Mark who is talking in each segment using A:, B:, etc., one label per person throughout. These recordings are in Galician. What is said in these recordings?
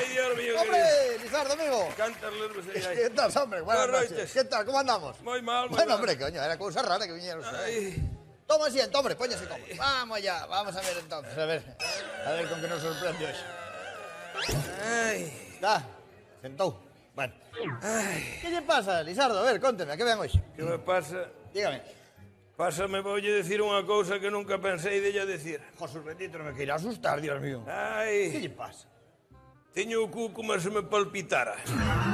A: Ay, Dios mío,
B: ¡Hombre,
A: querido.
B: Lizardo, amigo!
A: Cantas lervas aí, ai.
B: ¿Qué tal, hombre? Buenas
A: Buenas
B: noches.
A: noches.
B: ¿Qué tal? ¿Cómo andamos?
A: Moi mal, moi
B: Bueno,
A: mal.
B: hombre, coño, era cosa rara que vinieron.
A: Ai.
B: Toma asiento, hombre, póñase cómodo. Vamos allá, vamos a ver entonces, a ver con qué nos sorprende hoy.
A: Ai.
B: Da, sentou. Bueno. ¿Qué le pasa, Lizardo? A ver, cónteme, ¿a qué ven hoy?
A: Que me pasa?
B: Dígame.
A: Pásame, voulle decir unha cousa que nunca pensei de ella decir.
B: Jesús bendito, no me quiere asustar, Dios mío. ¿Qué
A: Ai.
B: le pasa?
A: Teño o cu como se me palpitara.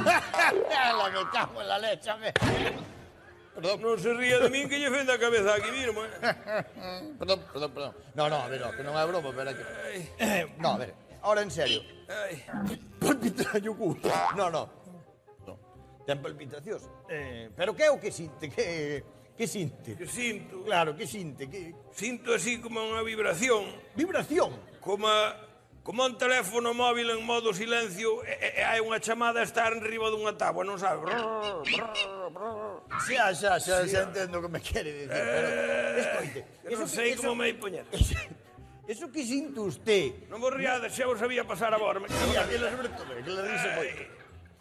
B: La me cago en la leche, hombre. Perdón.
A: Non se ría de min que lle fende a cabeza aquí mismo,
B: Perdón. No, a ver, no, que non é broma, pero é que...
A: Ai.
B: No, a ver, ahora en serio.
A: Ai.
B: Palpitalle o cu. No. Ten palpitacións. Pero que é o que sinte? Que sinte?
A: Que sinto.
B: Claro, que sinte? Que...
A: Sinto así como unha vibración.
B: Vibración.
A: Como un teléfono móvil en modo silencio e hai unha chamada a estar enriba dunha tábua, non sabe?
B: Xa entendo o que me quere dicir, pero... Escoite.
A: Que non sei como me hai poñer.
B: Eso que sinte usted...
A: Non vos riades, xa vos sabía pasar a borme.
B: Mira, que le rise moito.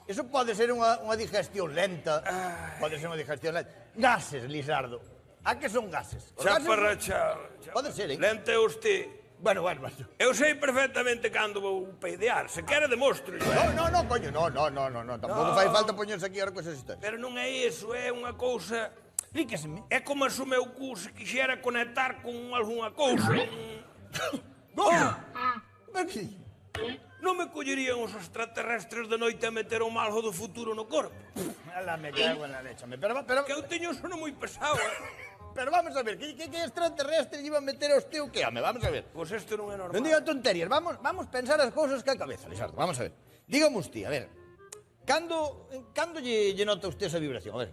B: Eso pode ser unha digestión lenta. Pode ser unha digestión lenta. Gases, Lizardo. A que son gases? Os
A: Xa
B: gases-
A: parrachado.
B: Pode ser, eh?
A: Lente usted.
B: Bueno.
A: Eu sei perfectamente cando vou peidear. Se quere, demostro.
B: No, coño, no. Tampouco fai falta poñerse aquí ahora cousas historias.
A: Pero non é iso, é unha cousa...
B: Explíqueseme.
A: É como se o meu cu se quixera conectar con algunha cousa.
B: Pero que...
A: Non me collerían os extraterrestres de noite a meter o malho do futuro no corpo.
B: Ala, me cago en la leche. Pero
A: Que eu teño un sono moi pesado,
B: Pero vamos a ver, que extraterrestre iba a meter a usted o que? Home, vamos a ver.
A: Pois isto non é normal.
B: Non diga tonterías, vamos pensar as cousas que a cabeza, Lizardo, vamos a ver. Dígame usted, a ver, cando lle nota usted esa vibración? A ver,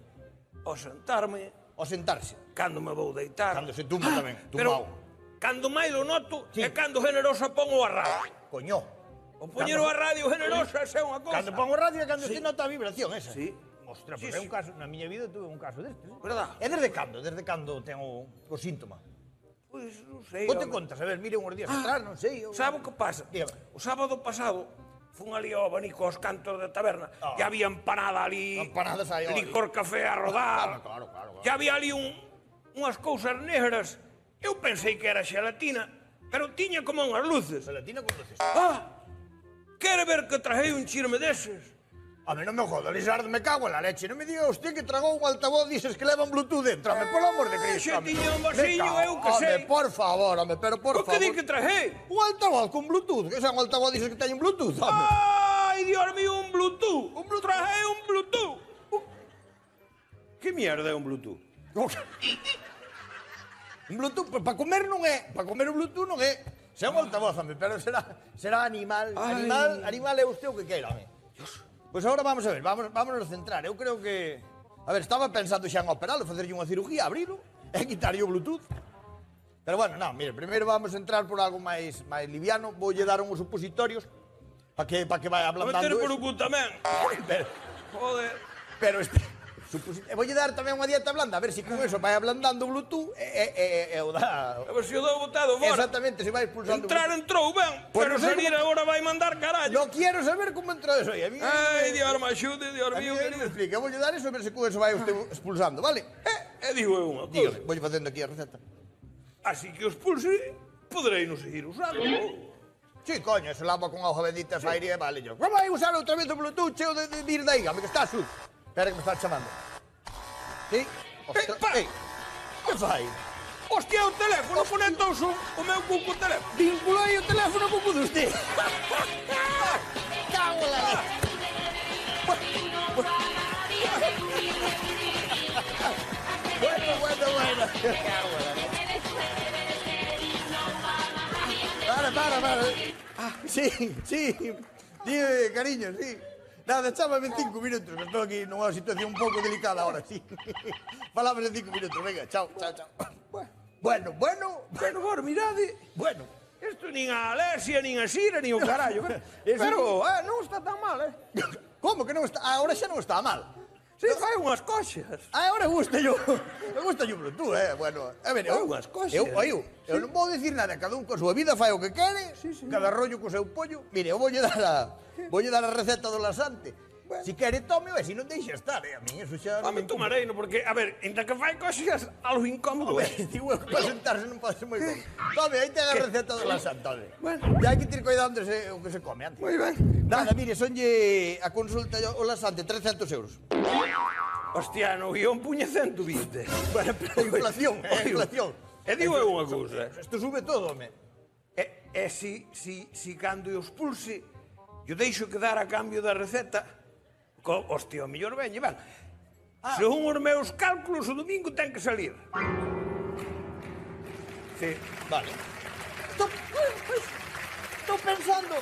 A: Ao sentarme,
B: ao sentarse,
A: cando me vou deitar.
B: cando se tumba tamén,
A: Pero
B: tumbao.
A: cando máis lo noto
B: Sí.
A: é cando generosa pongo a radio.
B: Coño,
A: O poñero a radio generosa é unha cousa.
B: cando pongo radio é cando usted nota a vibración esa.
A: Sí.
B: Ostras,
A: Sí,
B: pero é
A: sí.
B: un caso, na miña vida tuve un caso deste.
A: Verdad?
B: É desde cando ten o síntoma?
A: Pois non sei.
B: Ponte
A: home.
B: contas, a ver, mire unhos días atrás, non sei.
A: Sabe o que pasa?
B: Dígame.
A: O sábado pasado fun ali ao abanico aos cantos da taberna. Ya había empanada ali,
B: Empanadas aí, olha.
A: licor café a rodar.
B: Claro.
A: Ya había ali unhas cousas negras. Eu pensei que era xelatina, pero tiña como unhas luces.
B: Gelatina con luces.
A: Quere ver que traje un chirme deses?
B: A mí non me joda, Lizardo, me cago en la leche. Non me diga usted que tragou un altavoz dices que leva un Bluetooth dentro. Home, polo amor de Cristo.
A: Xe
B: home.
A: tiña un
B: Me
A: vasillo,
B: cago.
A: eu que sei.
B: Home, por favor, pero por
A: O que
B: favor.
A: di que traje?
B: Un altavoz con Bluetooth. Que sea un altavoz dices que teñe un Bluetooth, home.
A: Ai, Dios mío, un Bluetooth. Traje un Bluetooth. Que mierda é un Bluetooth?
B: Un Bluetooth, para comer non é. Para comer un Bluetooth non é. Sea un altavoz, home, pero será animal.
A: Ai.
B: Animal é usted o que queira, home. Pois agora vamos a ver, vámonos centrar. Eu creo que... A ver, estaba pensando xa en operalo, facerlle unha cirugía, abrilo e quitarlle o Bluetooth. Pero bueno, non, mire, primeiro vamos a entrar por algo máis liviano. Voulle dar uns supositorios para que vai
A: A
B: ablandando
A: meter por
B: eso.
A: o cu tamén.
B: Pero,
A: Joder.
B: pero voulle dar tamén unha dieta blanda, a ver se con eso vai ablandando o Bluetooth e o dá...
A: A ver se o dou botado fora.
B: Exactamente, se vai expulsando...
A: Entrar entrou ben,
B: Pois
A: pero
B: non sei
A: salir
B: como-
A: agora vai mandar carallo.
B: No quiero saber como entrou eso aí. A mí,
A: Ai, Dios me axude, Dios
B: a mí
A: mío,
B: me
A: querido.
B: explica. Voulle dar eso a ver se con eso vai usted expulsando, vale?
A: Digo eu unha
B: Dígame,
A: cousa.
B: voulle facendo aquí a receta.
A: Así que os pulse, poderei non seguir usando.
B: Sí, coño, eso lava con auga bendita esa aire, vale yo. Como vai usar outra vez o Bluetooth cheo de vir de aí, home, que está sucio. Espera que me está chamando. Sí? Ostras,
A: pa!
B: que fai?
A: Hostia, o teléfono, conectouse o meu cu co teléfono.
B: Vinculou aí o teléfono co cu de usted. Cago en la leche. Bueno. Cago en la leche. Para. Sí. Dime, cariño, sí. Nada, chámame en 5 minutos, que estou aquí nunha situación un pouco delicada ahora, sí. Falamos en 5 minutos, venga, chao. Bueno.
A: Pero, por, mirade,
B: Bueno.
A: isto nin a Alexia, nin a Xira, nin o carallo. Pero, non está tan mal,
B: Como que non está? Ahora xa non está mal.
A: Si, fai unhas coxas.
B: Ahora gusta yo o Bluetooth, bueno. A ver,
A: Fai unhas coxas.
B: Eu non vou dicir nada, cada un coa súa vida fai o que quere, cada rollo co seu pollo. Mire, eu voulle dar Voulle dar a receta do lasante. Si quere, tome, e se non deixa estar, A min eso xa...
A: Home, tomarei, no, porque, a ver, ainda que fai cosas algo incómodo,
B: Digo, para sentarse non pode ser moi cómodo. Tome, aí ten a receta do lasante, tome.
A: Bueno.
B: E hai que ter cuidado onde o que se come antes.
A: Moi ben.
B: Nada, mire, sonlle a consulta o lasante 300 euros.
A: Hostia, no guión puñe 120.
B: Bueno, pero inflación, inflación.
A: E digo eu unha cousa.
B: Isto sube todo, home.
A: E si cando os pulse, yo deixo quedar a cambio da receta, hostia, o mellor veñe, ben. Según os meus cálculos, o domingo ten que salir. Sí.
B: Vale. Estou pensando,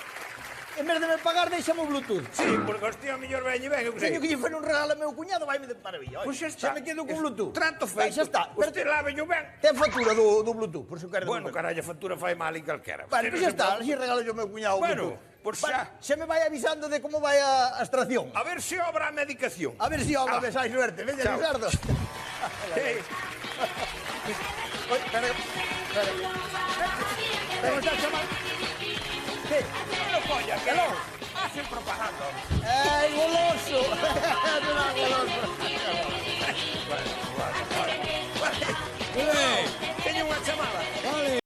B: en vez de me pagar, deixame o Bluetooth.
A: Sí, porque hostia, o mellor veñe ben, eu que sei.
B: Teño que lle fer un regalo ao meu cuñado, vaime de maravilla.
A: Pois xa está.
B: Xa me quedo con Bluetooth.
A: Trato feito.
B: Xa está.
A: Usted lávello ben.
B: Ten factura do Bluetooth, por se o quere.
A: Bueno, carallo, a factura fai mal en calquera.
B: Vale, pois xa está, así regalo ao meu cuñado o
A: Bueno,
B: Bluetooth.
A: por xa.
B: Se me vai avisando de como vai a extracción.
A: A ver se obra a medicación.
B: A ver si obra, ves, hai suerte. Veña,
A: Chao.
B: Lizardo.
A: Hey.
B: Oi, espera. Pero está chamando. Que?
A: No, coña, que non. Hacen propaganda.
B: Ai, goloso.